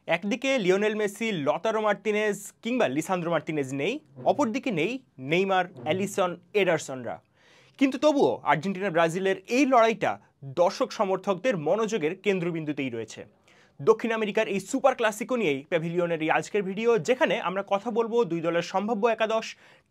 একদিকে Lionel Messi, লতারো Martinez কিংবা Lisandro Martinez নেই, অপরদিকে নেই নেইমার, অ্যালিসন, এডারসনরা। কিন্তু তবুও আর্জেন্টিনা ব্রাজিলের এই লড়াইটা দর্শক সমর্থকদের মনোযোগের কেন্দ্রবিন্দুতেই রয়েছে। দক্ষিণ আমেরিকার এই সুপার ক্লাসিকো নিয়েই প্যাভিলিয়নের এই আজকের ভিডিও, যেখানে আমরা কথা বলবো দুই দলের সম্ভাব্য একাদশ,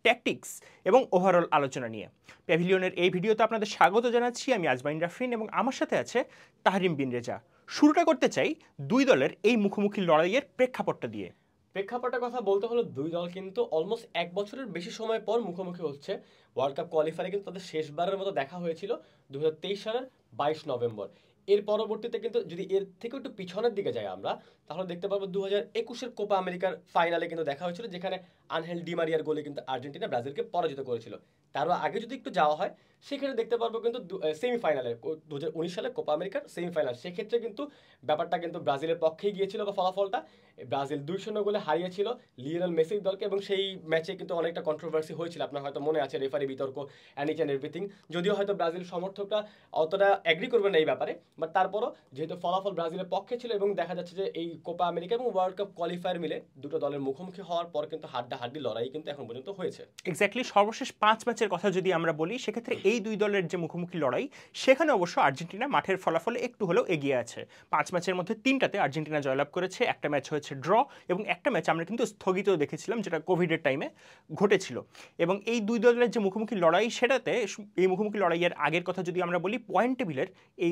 ট্যাকটিক্স এবং ওভারঅল আলোচনা নিয়ে। প্যাভিলিয়নের এই ভিডিওতে আপনাদের স্বাগত জানাচ্ছি। আমি আজমাইন রাফরিন এবং আমার সাথে আছে তাহরিম বিন রেজা। শুরুটা করতে চাই দুই দলের এই মুখোমুখি লড়াইয়ের প্রেক্ষাপটটা দিয়ে। প্রেক্ষাপটের কথা বলতে হলো, দুই দল কিন্তু অলমোস্ট এক বছরের বেশি সময় পর মুখোমুখি হচ্ছে। ওয়ার্ল্ড কাপ কোয়ালিফায়ারে কিন্তু তাদের শেষবারের মতো দেখা হয়েছিল 2023 সালের 22 নভেম্বর। এর পরবর্তীতে কিন্তু যদি এর থেকে একটু পিছনের দিকে যাই আমরা, তাহলে দেখতে পাবো 2021-এর কোপা আমেরিকার ফাইনালে কিন্তু দেখা হয়েছিল, যেখানে আনহেল ডি মারিয়ার গোলে কিন্তু আর্জেন্টিনা ব্রাজিলকে পরাজিত করেছিল। তারও আগে যদি একটু যাওয়া হয়, সেখানে দেখতে পারবো কিন্তু সেমিফাইনালে 2019 সালে কোপা আমেরিকার সেমিফাইনাল, সেক্ষেত্রে কিন্তু ব্যাপারটা কিন্তু ব্রাজিলের পক্ষেই গিয়েছিল, বা ফলাফলটা ব্রাজিল 2-0 গোলে হারিয়েছিল লিওনেল মেসির দলকে। এবং সেই ম্যাচে কিন্তু অনেকটা কন্ট্রোভার্সি হয়েছিল, আপনার হয়তো মনে আছে, রেফারি বিতর্ক অ্যান্ড ইচ অ্যান্ড এভরিথিং। যদিও হয়তো ব্রাজিল সমর্থকরা অতটা অ্যাগ্রি করবে না এই ব্যাপারে, বাট তারপরও যেহেতু ফলাফল ব্রাজিলের পক্ষে ছিল, এবং দেখা যাচ্ছে যে এই কোপা আমেরিকা এবং ওয়ার্ল্ড কাপ কোয়ালিফায়ার মিলে দুটো দলের মুখোমুখি হওয়ার পর কিন্তু হাড্ডাহাড্ডি লড়াই কিন্তু এখন পর্যন্ত হয়েছে। এক্স্যাক্টলি, সর্বশেষ 5 ম্যাচের কথা যদি আমরা বলি, সেক্ষেত্রে এই দুই দলের যে মুখোমুখি লড়াই, সেখানে অবশ্য আর্জেন্টিনা মাঠের ফলাফলে একটু হলেও এগিয়ে আছে। 5 ম্যাচের মধ্যে 3টাতে আর্জেন্টিনা জয়লাভ করেছে, একটা ম্যাচ হয়েছে ড্র, এবং একটা ম্যাচ আমরা কিন্তু স্থগিত দেখেছিলাম, যেটা কোভিডের টাইমে ঘটেছিল। এবং এই দুই দলের যে মুখোমুখি লড়াই, সেটাতে এই মুখোমুখি লড়াইয়ের আগের কথা যদি আমরা বলি, পয়েন্ট টেবিলের এই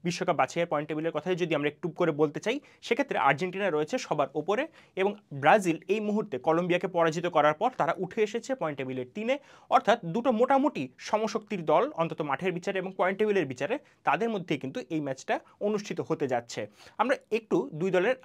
বিশ্বকাপ বাছাইয়ের পয়েন্ট টেবিলের কথাই যদি আমরা একটু করে বলতে চাই, সেক্ষেত্রে আর্জেন্টিনা রয়েছে সবার ওপরে, এবং ব্রাজিল এই মুহূর্তে কলম্বিয়াকে পরাজিত করার পর তারা উঠে এসেছে পয়েন্ট টেবিলের 3-এ। অর্থাৎ দুটো মোটামুটি সমশক্তির দল, অন্তত মাঠের বিচারে এবং পয়েন্ট টেবিলের বিচারে, তাদের মধ্যে কিন্তু এই ম্যাচটা অনুষ্ঠিত হতে যাচ্ছে। আমরা একটু দুই দলের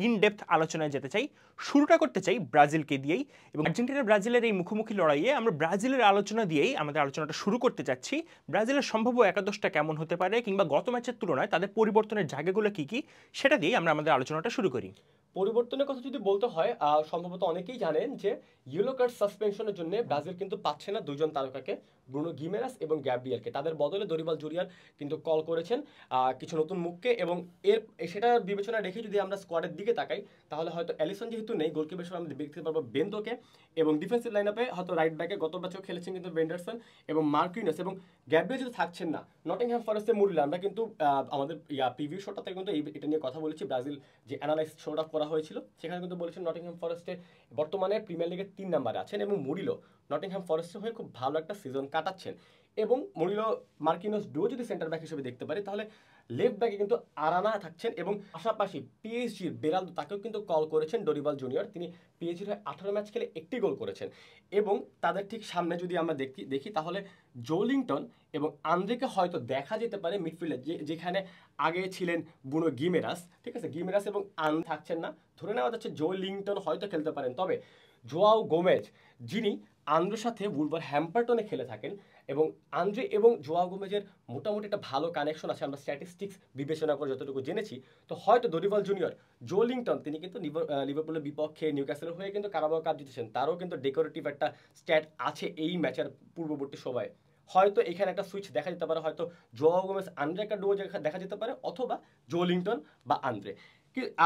ইন ডেপথ আলোচনায় যেতে চাই। শুরুটা করতে চাই ব্রাজিলকে দিয়েই, এবং আর্জেন্টিনা ব্রাজিলের এই মুখোমুখি লড়াইয়ে আমরা ব্রাজিলের আলোচনা দিয়েই আমাদের আলোচনাটা শুরু করতে চাচ্ছি। ব্রাজিলের সম্ভাব্য একাদশটা কেমন হতে পারে, কিংবা গত ম্যাচের তুলনায় তাদের পরিবর্তনের জায়গাগুলো কী কী, সেটা দিয়েই আমরা আমাদের আলোচনাটা শুরু করি। পরিবর্তনের কথা যদি বলতে হয়, সম্ভবত অনেকেই জানেন যে ইয়েলো কার্ড সাসপেনশনের জন্য ব্রাজিল কিন্তু পাচ্ছে না দুইজন তারকাকে, ব্রুনো গিমেরাস এবং গ্যাব্রিয়েলকে। তাদের বদলে দরিবাল জুরিয়ার কিন্তু কল করেছেন কিছু নতুন মুখকে, এবং সেটা বিবেচনা রেখে যদি আমরা স্কোয়াডের দিকে তাকাই, তাহলে হয়তো অ্যালিসন যেহেতু নেই, গোলকিপার হিসেবে আমরা দেখতে পারবো বেন্তোকে, এবং ডিফেন্সিভ লাইন আপে হয়তো রাইট ব্যাকে গত ম্যাচেও খেলেছেন কিন্তু ভেন্ডারসন এবং মার্কিনস, এবং গ্যাব্রিয়েল যদি থাকছেন না, নটিংহ্যাম ফরেস্টে মুরিলা। আমরা কিন্তু আমাদের প্রিভিউ শোটাতে কিন্তু এটা নিয়ে কথা বলেছি, ব্রাজিল যে অ্যানালাইস শোটা করা হয়েছিল, সেখানে কিন্তু বলেছেন নটিংহ্যাম ফরেস্টে বর্তমানে প্রিমিয়ার লিগের 3 নম্বরে আছেন, এবং মুরিলো নটিংহ্যাম ফরেস্টের হয়ে খুব ভালো একটা সিজন কাটাচ্ছেন। এবং মুরিলো মার্কিনোস ডুও যদি সেন্টার ব্যাক হিসেবে দেখতে পারি, তাহলে লেফট ব্যাকে কিন্তু আরানা থাকছেন, এবং পাশাপাশি পিএসজির বেরালদো, তাকেও কিন্তু কল করেছেন ডরিবাল জুনিয়র। তিনি পিএসজির হয়ে 18 ম্যাচ খেলে 1টি গোল করেছেন। এবং তাদের ঠিক সামনে যদি আমরা দেখি তাহলে জোলিংটন এবং আন্দ্রেকে হয়তো দেখা যেতে পারে মিডফিল্ডে, যেখানে আগে ছিলেন বুনো গিমেরাস, ঠিক আছে, গিমেরাস এবং থাকছেন না, ধরে নেওয়া যাচ্ছে জোলিংটন হয়তো খেলতে পারেন। তবে জোয়াও গোমেজ, যিনি আন্দ্রের সাথে উলভার হ্যাম্পারটনে খেলে থাকেন, এবং আন্দ্রে এবং জোয়াও গোমেজের মোটামুটি একটা ভালো কানেকশন আছে, আমরা স্ট্যাটিস্টিক্স বিবেচনা করে যতটুকু জেনেছি। তো হয়তো দরিবাল জুনিয়র, জোলিংটন, তিনি কিন্তু লিভারপুলের বিপক্ষে নিউক্যাসলের হয়ে কিন্তু কারাবাও কাপ জিতেছেন, তারও কিন্তু ডেকোরেটিভ একটা স্ট্যাট আছে এই ম্যাচের পূর্ববর্তী সময়ে। হয়তো এখানে একটা সুইচ দেখা যেতে পারে, হয়তো জোয়াও গোমেজ আন্দ্রে একটা ডুও দেখা যেতে পারে, অথবা জোলিংটন বা আন্দ্রে।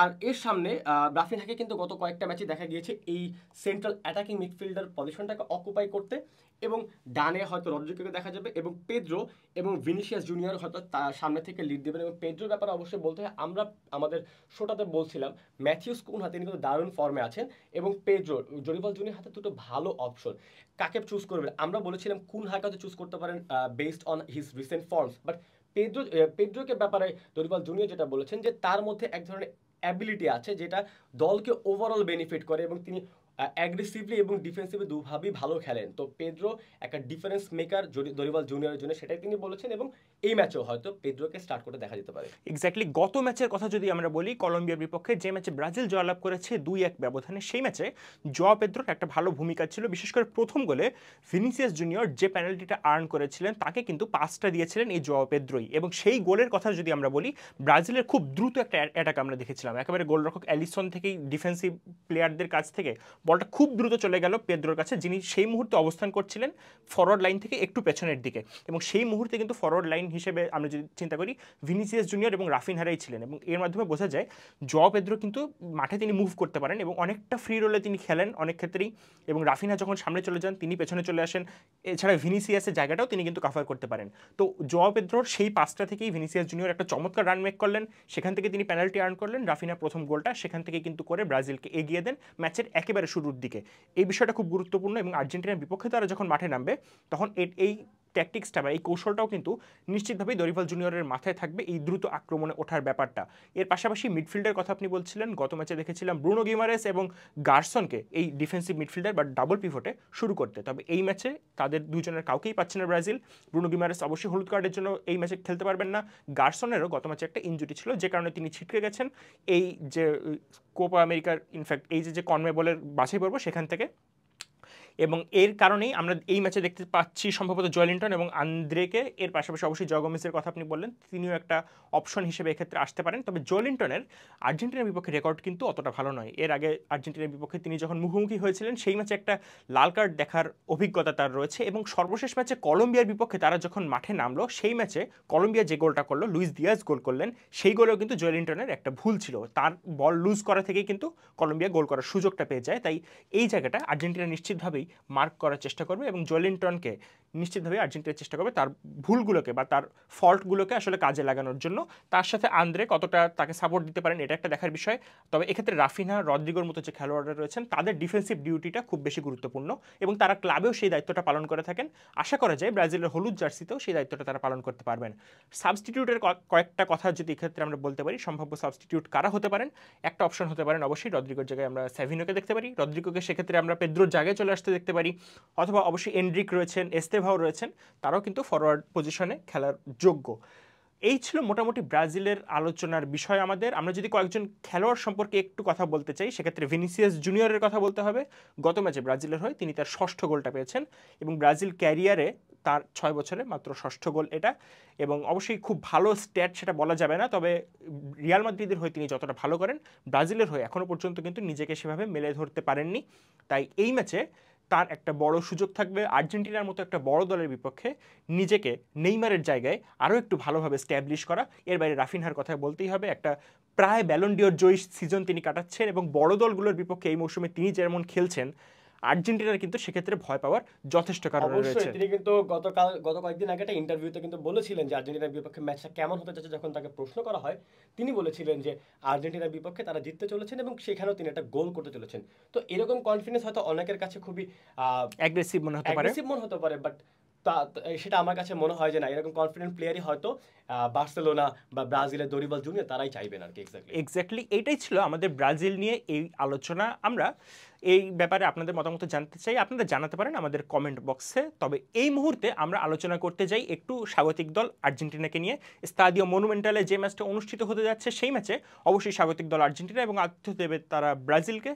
আর এর সামনে রাফিনহাকে কিন্তু গত কয়েকটা ম্যাচে দেখা গিয়েছে এই সেন্ট্রাল অ্যাটাকিং মিডফিল্ডার পজিশনটাকে অকুপাই করতে, এবং ডানে হয়তো রদ্রিগোকে দেখা যাবে, এবং পেদ্রো এবং ভিনিসিয়াস জুনিয়র হয়তো তার সামনে থেকে লিড দেবেন। এবং পেদ্রোর ব্যাপারে অবশ্যই বলতে হয়, আমরা আমাদের শোটাতে বলছিলাম ম্যাথিউস কুনহা, তিনি কিন্তু দারুণ ফর্মে আছেন, এবং পেদ্রো, ডরিবাল জুনিয়র হাতে দুটো ভালো অপশন। কাকে চুজ করবেন? আমরা বলেছিলাম কুনহাকে হয়তো চুজ করতে পারেন based on his recent forms, but পেদ্রোকে ব্যাপারে দরিবাল জুনিয়র যেটা বলেছেন, যে তার মধ্যে এক ধরনের অ্যাবিলিটি আছে যেটা দলকে ওভারঅল বেনিফিট করে, এবং তিনি অ্যাগ্রেসিভলি এবং ডিফেন্সিভলি দুভাবেই ভালো খেলেন। তো পেদ্রো একটা ডিফারেন্স মেকার দরিবাল জুনিয়রের জন্য, সেটাই তিনি বলেছেন, এবং এই ম্যাচেও হয়তো পেদ্রোকে স্টার্ট করতে দেখা যেতে পারে। এক্স্যাক্টলি, গত ম্যাচের কথা যদি আমরা বলি, কলম্বিয়ার বিপক্ষে যে ম্যাচে ব্রাজিল জয়লাভ করেছে 2-1 ব্যবধানে, সেই ম্যাচে জোয়াও পেদ্রোর একটা ভালো ভূমিকা ছিল। বিশেষ করে প্রথম গোলে ভিনিসিয়াস জুনিয়র যে পেনাল্টিটা আর্ন করেছিলেন, তাকে কিন্তু পাসটা দিয়েছিলেন এই জোয়াও পেদ্রোই। এবং সেই গোলের কথা যদি আমরা বলি, ব্রাজিলের খুব দ্রুত একটা অ্যাটাক আমরা দেখেছিলাম, একেবারে গোলরক্ষক অ্যালিসন থেকেই ডিফেন্সিভ প্লেয়ারদের কাছ থেকে বলটা খুব দ্রুত চলে গেল পেদ্রোর কাছে, যিনি সেই মুহূর্তে অবস্থান করছিলেন ফরওয়ার্ড লাইন থেকে একটু পেছনের দিকে, এবং সেই মুহূর্তে কিন্তু ফরওয়ার্ড লাইন হিসেবে আমরা যদি চিন্তা করি ভিনিসিয়াস জুনিয়র এবং রাফিনহারাই ছিলেন, এবং এর মাধ্যমে বোঝা যায় জোয়াও পেদ্রো কিন্তু মাঠে তিনি মুভ করতে পারেন এবং অনেকটা ফ্রি রোলে তিনি খেলেন অনেক ক্ষেত্রেই, এবং রাফিনহা যখন সামনে চলে যান তিনি পেছনে চলে আসেন। এছাড়া ভিনিসিয়াসের জায়গাটাও তিনি কিন্তু কাভার করতে পারেন। তো জোয়াও পেদ্রোর সেই পাসটা থেকেই ভিনিসিয়াস জুনিয়র একটা চমৎকার রান মেক করলেন, সেখান থেকে তিনি পেনাল্টি আর্ন করলেন, রাফিনহা প্রথম গোলটা সেখান থেকে কিন্তু করে ব্রাজিলকে এগিয়ে দেন ম্যাচের একেবারে শুরুর দিকে। এই বিষয়টা খুব গুরুত্বপূর্ণ, এবং আর্জেন্টিনার বিপক্ষে তারা যখন মাঠে নামবে তখন এই ট্যাকটিক্সটা বা এই কৌশলটাও কিন্তু নিশ্চিতভাবেই দরিভাল জুনিয়রের মাথায় থাকবে, এই দ্রুত আক্রমণে ওঠার ব্যাপারটা। এর পাশাপাশি মিডফিল্ডের কথা আপনি বলছিলেন, গত ম্যাচে দেখেছিলাম ব্রুনো গিমারেস এবং গার্সনকে এই ডিফেন্সিভ মিডফিল্ডার বা ডাবল পিভটে শুরু করতে, তবে এই ম্যাচে তাদের দুজনের কাউকেই পাচ্ছে না ব্রাজিল। ব্রুনো গিমারেস অবশ্যই হলুদ কার্ডের জন্য এই ম্যাচে খেলতে পারবেন না, গার্সনেরও গত ম্যাচে একটা ইনজুরি ছিল যে কারণে তিনি ছিটকে গেছেন এই যে কোপা আমেরিকার, ইনফ্যাক্ট এই যে কনমেবলের বাছাই পর্ব সেখান থেকে। এবং এর কারণেই আমরা এই ম্যাচে দেখতে পাচ্ছি সম্ভবত জয়লিন্টন এবং আন্দ্রেকে। এর পাশাপাশি অবশ্যই জগমেসের কথা আপনি বললেন, তিনিও একটা অপশন হিসেবে এক্ষেত্রে আসতে পারেন। তবে জয়লিন্টনের আর্জেন্টিনার বিপক্ষে রেকর্ড কিন্তু অতটা ভালো নয়। এর আগে আর্জেন্টিনার বিপক্ষে তিনি যখন মুখোমুখি হয়েছিলেন সেই ম্যাচে একটা লাল কার্ড দেখার অভিজ্ঞতা তার রয়েছে, এবং সর্বশেষ ম্যাচে কলম্বিয়ার বিপক্ষে তারা যখন মাঠে নামলো সেই ম্যাচে কলম্বিয়া যে গোলটা করলো, লুইস দিয়াজ গোল করলেন, সেই গোলেও কিন্তু জয়লিন্টনের একটা ভুল ছিল, তার বল লুজ করা থেকেই কিন্তু কলম্বিয়া গোল করার সুযোগটা পেয়ে যায়। তাই এই জায়গাটা আর্জেন্টিনা নিশ্চিতভাবেই মার্ক করার চেষ্টা করবে এবং জয়লিন্টনকে নিশ্চিতভাবে আর্জেন্টিনা চেষ্টা করবে তার ভুলগুলোকে বা তার ফল্টগুলোকে আসলে কাজে লাগানোর জন্য। তার সাথে আন্দ্রে কতটা তাকে সাপোর্ট দিতে পারেন এটা একটা দেখার বিষয়। তবে এক্ষেত্রে রাফিনহা, রদ্রিগোর মতো যে খেলোয়াড়রা রয়েছেন তাদের ডিফেন্সিভ ডিউটিটা খুব বেশি গুরুত্বপূর্ণ, এবং তারা ক্লাবেও সেই দায়িত্বটা পালন করে থাকেন। আশা করা যায় ব্রাজিলের হলুদ জার্সিতেও সেই দায়িত্বটা তারা পালন করতে পারবেন। সাবস্টিটিউটের কয়েকটা কথা যদি এক্ষেত্রে আমরা বলতে পারি, সম্ভাব্য সাবস্টিটিউট কারা হতে পারেন, একটা অপশন হতে পারেন অবশ্যই রদ্রিগোর জায়গায় আমরা স্যাভিনোকে দেখতে পারি, রদ্রিগোকে সেক্ষেত্রে আমরা পেদ্রোর জায়গায় চলে আসতে দেখতে পারি, অথবা অবশ্যই এনড্রিক রয়েছেন, এস্তেভাও রয়েছেন, তারাও কিন্তু ফরওয়ার্ড পজিশনে খেলার যোগ্য। এই ছিল মোটামুটি ব্রাজিলের আলোচনার বিষয় আমাদের। আমরা যদি কয়েকজন খেলোয়াড় সম্পর্কে একটু কথা বলতে চাই, সেক্ষেত্রে ভিনিসিয়াস জুনিয়রের কথা বলতে হবে। গত ম্যাচে ব্রাজিলের হয়ে তিনি তার ষষ্ঠ গোলটা পেয়েছেন, এবং ব্রাজিল ক্যারিয়ারে তার 6 বছরে মাত্র ষষ্ঠ গোল এটা, এবং অবশ্যই খুব ভালো স্ট্যাট সেটা বলা যাবে না, তবে রিয়াল মাদ্রিদের হয়ে তিনি যতটা ভালো করেন ব্রাজিলের হয়ে এখনও পর্যন্ত কিন্তু নিজেকে সেভাবে মেলে ধরতে পারেননি। তাই এই ম্যাচে তার একটা বড় সুযোগ থাকবে আর্জেন্টিনার মতো একটা বড় দলের বিপক্ষে নিজেকে নেইমারের জায়গায় আরও একটু ভালোভাবে স্ট্যাবলিশ করা। এর বাইরে রাফিনহার কথা বলতেই হবে, একটা প্রায় ব্যালন ডিওর জয়ী সিজন তিনি কাটাচ্ছেন, এবং বড় দলগুলোর বিপক্ষে এই মৌসুমে তিনি যেমন খেলছেন আর্জেন্টিনার কিন্তু সেক্ষেত্রে ভয় পাওয়ার যথেষ্ট কারণ রয়েছে। অবশ্যই তিনি কিন্তু গত কয়েকদিন আগে একটা ইন্টারভিউতে কিন্তু বলেছিলেন যে আর্জেন্টিনার বিপক্ষে ম্যাচটা কেমন হতে যাচ্ছে। যখন তাকে প্রশ্ন করা হয় তিনি বলেছিলেন যে আর্জেন্টিনার বিপক্ষে তারা জিততে চলেছেন এবং সেখানেও তিনি একটা গোল করতে চলেছেন। তো এরকম কনফিডেন্স হয়তো অনেকের কাছে খুবই অ্যাগ্রেসিভ মনে হতে পারে, অ্যাগ্রেসিভ মনে হতে পারে, বাট সেটা আমার কাছে মনে হয় যে না, এরকম কনফিডেন্ট প্লেয়ারই হয়তো বার্সেলোনা বা ব্রাজিলের দরিবাল জুনিয়র তারাই চাইবেন আর কি। এক্স্যাক্টলি এইটাই ছিল আমাদের ব্রাজিল নিয়ে এই আলোচনা। আমরা এই ব্যাপারে আপনাদের মতামত জানতে চাই, আপনারা জানাতে পারেন আমাদের কমেন্ট বক্সে। তবে এই মুহূর্তে আমরা আলোচনা করতে যাই একটু স্বাগতিক দল আর্জেন্টিনাকে নিয়ে। স্তাদিও মনুমেন্টালে যে ম্যাচটা অনুষ্ঠিত হতে যাচ্ছে সেই ম্যাচে অবশ্যই স্বাগতিক দল আর্জেন্টিনা এবং আতিথ্য দেবে তারা ব্রাজিলকে।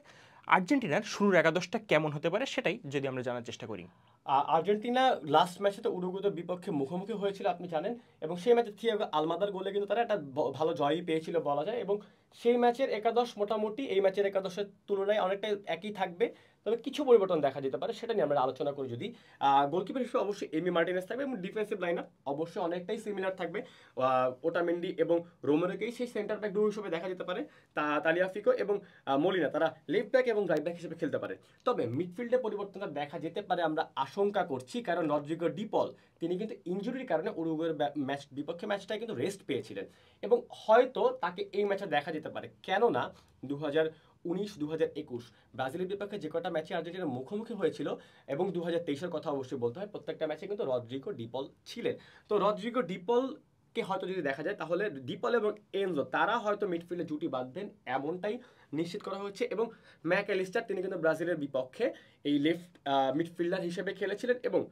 আর্জেন্টিনার শুরুর একাদশটা কেমন হতে পারে সেটাই যদি আমরা জানার চেষ্টা করি। আর্জেন্টিনা লাস্ট ম্যাচে তো উরুগুয়ের বিপক্ষে মুখোমুখি হয়েছিল আপনি জানেন, এবং সেই ম্যাচে থিয়াগো আলমাদার গোলে কিন্তু তারা একটা ভালো জয়ই পেয়েছিল বলা যায়, এবং সেই ম্যাচের একাদশ মোটামুটি এই ম্যাচের একাদশের তুলনায় অনেকটা একই থাকবে, তবে কিছু পরিবর্তন দেখা যেতে পারে, সেটা নিয়ে আমরা আলোচনা করি। যদি গোলকিপার হিসেবে অবশ্যই এমি মার্টিনেস থাকবে, এবং ডিফেন্সিভ লাইন আপ অবশ্যই অনেকটাই সিমিলার থাকবে। ওটামেন্ডি এবং রোমেরোকেই সেই সেন্টার ব্যাক দুই হিসেবে দেখা যেতে পারে, তালিয়াফিকো এবং মলিনা তারা লেফট ব্যাক এবং রাইট ব্যাক হিসেবে খেলতে পারে। তবে মিডফিল্ডে পরিবর্তনটা দেখা যেতে পারে আমরা আশঙ্কা করছি, কারণ রদ্রিগো ডিপল তিনি কিন্তু ইনজুরির কারণে উরুগুয়ের বিপক্ষে ম্যাচটায় কিন্তু রেস্ট পেয়েছিলেন, এবং হয়তো তাকে এই ম্যাচে দেখা যেতে পারে। কেননা 2019-2021 ব্রাজিলের বিপক্ষে যে কটা ম্যাচে আর্জেন্টিনার মুখোমুখি হয়েছিল এবং 2023-এর কথা অবশ্যই বলতে হয়, প্রত্যেকটা ম্যাচে কিন্তু রদ্রিগো ডিপল ছিলেন। তো রদ্রিগো ডিপলকে হয়তো যদি দেখা যায় তাহলে ডিপল এবং এনজো তারা হয়তো মিডফিল্ডে জুটি বাঁধবেন, এমনটাই নিশ্চিত করা হচ্ছে। এবং ম্যাক অ্যালিস্টার তিনি কিন্তু ব্রাজিলের বিপক্ষে এই লেফট মিডফিল্ডার হিসেবে খেলেছিলেন, এবং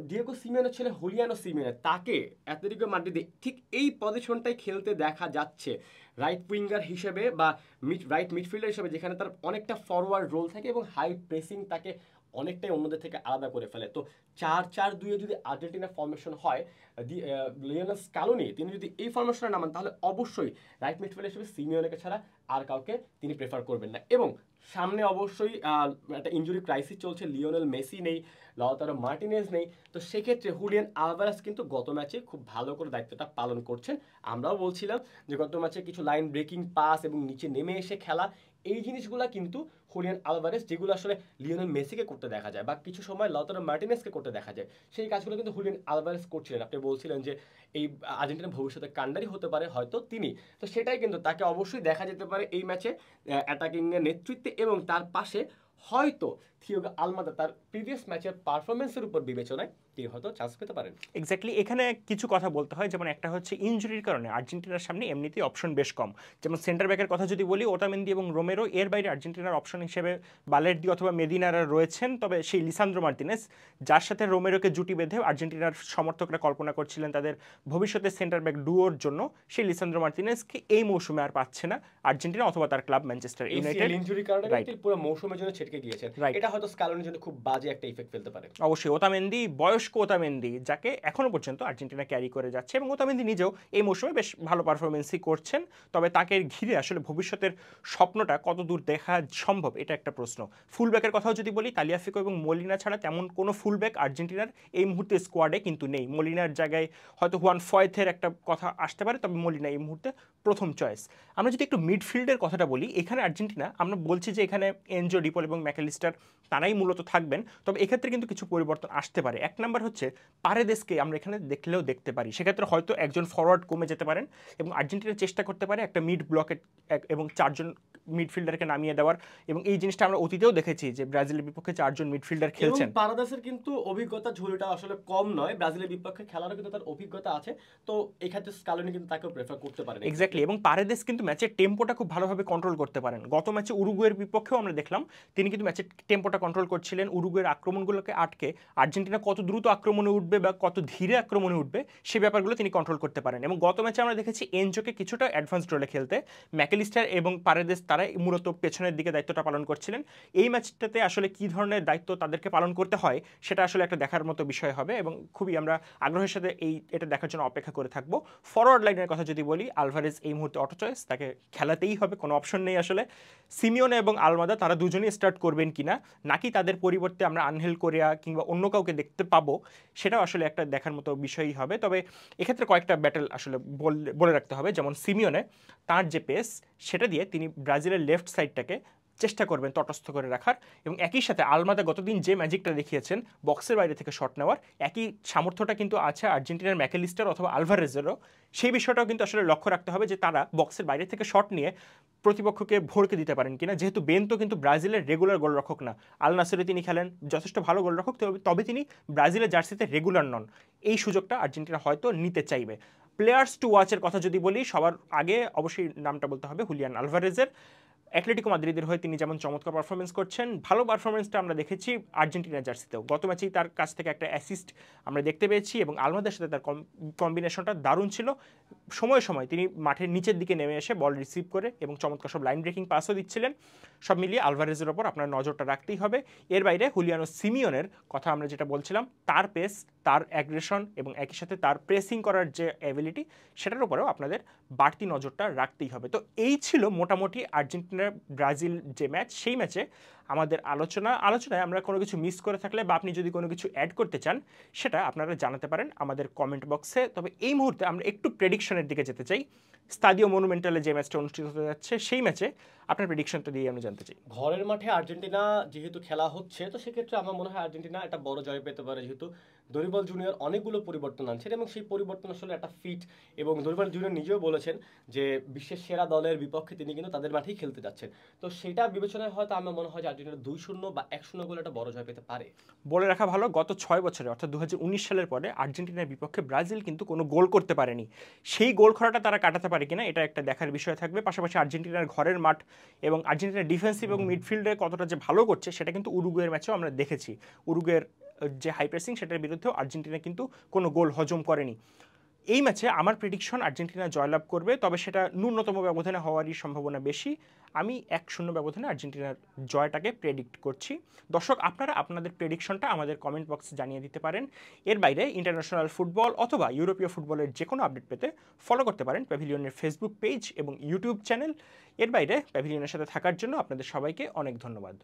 ডিয়েগো সিমিওনের ছেলে হুলিয়ানো সিমিওনে তাকে অ্যাটলেটিকো মাদ্রিদে ঠিক এই পজিশনটাই খেলতে দেখা যাচ্ছে, রাইট উইঙ্গার হিসেবে বা রাইট মিডফিল্ডার হিসেবে, যেখানে তার অনেকটা ফরওয়ার্ড রোল থাকে এবং হাই প্রেসিং তাকে অনেকটাই অন্যদের থেকে আলাদা করে ফেলে। তো 4-4-2-এ যদি আর্জেন্টিনা ফরমেশন হয়, লিওনেল স্কালোনি তিনি যদি এই ফরমেশনে নামান তাহলে অবশ্যই রাইট মিডফিল্ডার হিসেবে সিমিওনেকে ছাড়া আর কাউকে তিনি প্রেফার করবেন না। এবং সামনে অবশ্যই একটা ইনজুরি ক্রাইসিস চলছে, লিওনেল মেসি নেই, লাউতারো মার্টিনেজ নেই। তো সেক্ষেত্রে হুলিয়ান আলভারেজ কিন্তু গত ম্যাচে খুব ভালো করে দায়িত্বটা পালন করছেন। আমরাও বলছিলাম যে গত ম্যাচে কিছু লাইন ব্রেকিং পাস এবং নিচে নেমে এসে খেলা, এই জিনিসগুলা কিন্তু হুলিয়ান আলভারেজ, যেগুলো আসলে লিওনেল মেসিকে করতে দেখা যায় বা কিছু সময় লাউতারো মার্টিনেজকে করতে দেখা যায়, সেই কাজগুলো কিন্তু হুলিয়ান আলভারেজ করছিলেন। আপনি বলছিলেন যে এই আর্জেন্টিনা ভবিষ্যতে কান্ডারি হতে পারে হয়তো তিনি, তো সেটাই কিন্তু তাকে অবশ্যই দেখা যেতে পারে এই ম্যাচে অ্যাটাকিং এর নেতৃত্বে, এবং তার পাশে হয়তো থিয়াগো আলমাদা তার প্রিভিয়াস ম্যাচের পারফরমেন্সের উপর বিবেচনায় তিনি হয়তো চান্স পেতে পারেন। এক্স্যাক্টলি, এখানে কিছু কথা বলতে হয়। যেমন একটা হচ্ছে ইনজুরির কারণে আর্জেন্টিনার সামনে এমনিতেই অপশন বেশ কম। যেমন সেন্টার ব্যাকের কথা যদি বলি, ওটামেন্দি এবং রোমেরো, এর বাইরে আর্জেন্টিনার অপশন হিসেবে বালের্দি অথবা মেদিনারা রয়েছেন। তবে সেই লিসান্দ্রো মার্তিনেজ, যার সাথে রোমেরোকে জুটি বেঁধে আর্জেন্টিনার সমর্থকরা কল্পনা করছিলেন তাদের ভবিষ্যতে সেন্টার ব্যাক ডুওর জন্য, সেই লিসান্দ্রো মার্তিনেজকে এই মৌসুমে আর পাচ্ছে না আর্জেন্টিনা অথবা তার ক্লাব ম্যানচেস্টার ইউনাইটেড। ইনজুরির কারণে রাইট, পুরো মৌসুমের জন্য ছিটকে গিয়েছেন। রাইট। এটা হয়তো স্কালোনির জন্য খুব বাজে একটা ইফেক্ট ফেলতে পারে। অবশ্যই ওতামেন্দি, বয়স্ক ওতামেন্দি, যাকে এখনো পর্যন্ত আর্জেন্টিনা ক্যারি করে যাচ্ছে, এবং ওতামেন্দি নিজেও এই মৌসুমে বেশ ভালো পারফরমেন্সই করছেন। তবে তাকে ঘিরে আসলে ভবিষ্যতের স্বপ্নটা কত দূর দেখা সম্ভব, এটা একটা প্রশ্ন। ফুলব্যাকের কথাও যদি বলি, তালিয়াফিকো এবং মলিনা ছাড়া তেমন কোনো ফুলব্যাক আর্জেন্টিনার এই মুহূর্তে স্কোয়াডে কিন্তু নেই। মলিনার জায়গায় হয়তো হুয়ান ফয়েথের একটা কথা আসতে পারে, তবে মলিনা এই মুহূর্তে প্রথম চয়েস। আমরা যদি একটু মিডফিল্ডের কথাটা বলি, এখানে আর্জেন্টিনা, আমরা বলছি যে এখানে এনজো, ডিপল এবং ম্যাকালিস্টার তারাই মূলত থাকবেন, তবে এক্ষেত্রে কিন্তু কিছু পরিবর্তন আসতে পারে। এক নাম্বার হচ্ছে পারেদেসকে আমরা এখানে দেখলেও দেখতে পারি, সেক্ষেত্রে হয়তো একজন ফরওয়ার্ড কমে যেতে পারেন এবং আর্জেন্টিনা চেষ্টা করতে পারে একটা মিড ব্লকেট এবং 4জন মিডফিল্ডারকে নামিয়ে দেওয়ার। এবং এই জিনিসটা আমরা অতীতেও দেখেছি যে ব্রাজিলের বিপক্ষে 4জন মিডফিল্ডার খেলছেন। এবং পারাদাসের কিন্তু অভিজ্ঞতা ঝুলিটা আসলে কম নয়, ব্রাজিলের বিপক্ষে খেলারও কিন্তু তার অভিজ্ঞতা আছে। তো এই ক্ষেত্রে স্কালোনি কিন্তু তাকেও প্রেফার করতে পারেন। এক্স্যাক্টলি, এবং পারেদেস কিন্তু ম্যাচের টেম্পোটা খুব ভালোভাবে কন্ট্রোল করতে পারেন। গত ম্যাচে উরুগুয়ের বিপক্ষেও আমরা দেখলাম তিনি কিন্তু ম্যাচের টেম্পোটা কন্ট্রোল করছিলেন। উরুগুয়ের আক্রমণগুলোকে আটকে আর্জেন্টিনা কত দ্রুত আক্রমণে উঠবে বা কত ধীরে আক্রমণে উঠবে সে ব্যাপারগুলো তিনি কন্ট্রোল করতে পারেন। এবং গত ম্যাচে আমরা দেখেছি এনজোকে কিছুটা অ্যাডভান্সড রোলে খেলতে, ম্যাকেলিস্টার এবং পারেদেস তারাই মূলত পেছনের দিকে দায়িত্বটা পালন করছিলেন। এই ম্যাচটাতে আসলে কী ধরনের দায়িত্ব তাদেরকে পালন করতে হয় সেটা আসলে একটা দেখার মতো বিষয় হবে, এবং খুবই আমরা আগ্রহের সাথে এটা দেখার জন্য অপেক্ষা করে থাকবো। ফরওয়ার্ড লাইনের কথা যদি বলি, আলভারেজ এই মুহূর্তে অটো চয়েস, তাকে খেলাতেই হবে, কোনো অপশন নেই আসলে। সিমিওনে এবং আলমাদা তারা দুজনেই স্টার্ট করবেন কিনা, নাকি তাদের পরিবর্তে আমরা আনহেল কোরিয়া কিংবা অন্য কাউকে দেখতে পাবো, সেটাও আসলে একটা দেখার মতো বিষয়ই হবে। তবে এক্ষেত্রে কয়েকটা ব্যাটেল আসলে বলে রাখতে হবে। যেমন সিমিওনে তার যে পেস, সেটা দিয়ে তিনি ব্রাজিলের লেফট সাইডটাকে চেষ্টা করবেন তটস্থ করে রাখার, এবং একই সাথে আলমাদা গতদিন যে ম্যাজিকটা দেখিয়েছেন বক্সের বাইরে থেকে শট নেওয়ার, একই সামর্থ্যটা কিন্তু আছে আর্জেন্টিনার ম্যাকেলিস্টার অথবা আলভারেজেরও। সেই বিষয়টাও কিন্তু আসলে লক্ষ্য রাখতে হবে যে তারা বক্সের বাইরে থেকে শট নিয়ে প্রতিপক্ষকে ভরকে দিতে পারেন কিনা। যেহেতু বেনতো কিন্তু ব্রাজিলের রেগুলার গোলরক্ষক না, আল নাসেরে তিনি খেলেন, যথেষ্ট ভালো গোলরক্ষক, তবে তিনি ব্রাজিলের জার্সিতে রেগুলার নন। এই সুযোগটা আর্জেন্টিনা হয়তো নিতে চাইবে। প্লেয়ার্স টু ওয়াচের কথা যদি বলি, সবার আগে অবশ্যই নামটা বলতে হবে হুলিয়ান আলভারেজের। অ্যাটলেটিকো মাদ্রিদের হয়ে তিনি যেমন চমৎকার পারফরমেন্স করছেন, ভালো পারফরমেন্সটা আমরা দেখেছি আর্জেন্টিনার জার্সিতেও। গত ম্যাচেই তার কাছ থেকে একটা অ্যাসিস্ট আমরা দেখতে পেয়েছি, এবং আলমাদের সাথে তার কম্বিনেশনটা দারুণ ছিল। সময় সময় তিনি মাঠের নিচের দিকে নেমে এসে বল রিসিভ করে এবং চমৎকার সব লাইন ব্রেকিং পাসও দিচ্ছিলেন। সব মিলিয়ে আলভারেজের ওপর আপনার নজরটা রাখতেই হবে। এর বাইরে হুলিয়ানো সিমিওনের কথা আমরা যেটা বলছিলাম, তার পেস, তার অ্যাগ্রেশন এবং একই সাথে তার প্রেসিং করার যে অ্যাবিলিটি, সেটার উপরেও আপনাদের বাড়তি নজরটা রাখতেই হবে। তো এই ছিল মোটামুটি আর্জেন্টিনা ব্রাজিল যে ম্যাচ, সেই ম্যাচে আমাদের আলোচনায় আমরা কোনো কিছু মিস করে থাকলে বা আপনি যদি কোনো কিছু অ্যাড করতে চান, সেটা আপনারা জানাতে পারেন আমাদের কমেন্ট বক্সে। তবে এই মুহূর্তে আমরা একটু প্রেডিকশনের দিকে যেতে চাই। স্তাদিও মনুমেন্টালে যে ম্যাচটা অনুষ্ঠিত হতে যাচ্ছে, সেই ম্যাচে আপনার প্রেডিকশনটা দিয়ে আমি জানতে চাই। ঘরের মাঠে আর্জেন্টিনা যেহেতু খেলা হচ্ছে, তো সেক্ষেত্রে আমার মনে হয় আর্জেন্টিনা একটা বড় জয় পেতে পারে, যেহেতু দরিবল জুনিয়র অনেকগুলো পরিবর্তন আনছেন এবং সেই পরিবর্তন আসলে একটা ফিট, এবং দরিবল জুনিয়র নিজেও বলেছেন যে বিশ্বের সেরা দলের বিপক্ষে তিনি কিন্তু তাদের মাঠেই খেলতে যাচ্ছেন। তো সেটা বিবেচনায় হয়তো আমার মনে হয় যে আর্জেন্টিনা 2-0 বা 1-0 গোলে একটা বড় জয় পেতে পারে। বলে রাখা ভালো, গত 6 বছরে অর্থাৎ 2019 সালের পরে আর্জেন্টিনার বিপক্ষে ব্রাজিল কিন্তু কোনো গোল করতে পারেনি। সেই গোল খরাটা তারা কাটাতে পারে কিনা, এটা একটা দেখার বিষয় থাকবে। পাশাপাশি আর্জেন্টিনার ঘরের মাঠ এবং আর্জেন্টিনার ডিফেন্সিভ এবং মিডফিল্ডে কতটা যে ভালো করছে, সেটা কিন্তু উরুগুয়ের ম্যাচেও আমরা দেখেছি। উরুগুয়ের যে হাই প্রেসিং, সেটার বিরুদ্ধেও আর্জেন্টিনা কিন্তু কোনো গোল হজম করেনি। এই ম্যাচে আমার প্রেডিকশন আর্জেন্টিনা জয়লাভ করবে, তবে সেটা ন্যূনতম ব্যবধানে হওয়ারই সম্ভাবনা বেশি। আমি 1-0 ব্যবধানে আর্জেন্টিনার জয়টাকে প্রেডিক্ট করছি। দর্শক, আপনারা আপনাদের প্রেডিকশনটা আমাদের কমেন্ট বক্সে জানিয়ে দিতে পারেন। এর বাইরে ইন্টারন্যাশনাল ফুটবল অথবা ইউরোপীয় ফুটবলের যে কোনো আপডেট পেতে ফলো করতে পারেন প্যাভিলিয়নের ফেসবুক পেজ এবং ইউটিউব চ্যানেল। এর বাইরে প্যাভিলিয়নের সাথে থাকার জন্য আপনাদের সবাইকে অনেক ধন্যবাদ।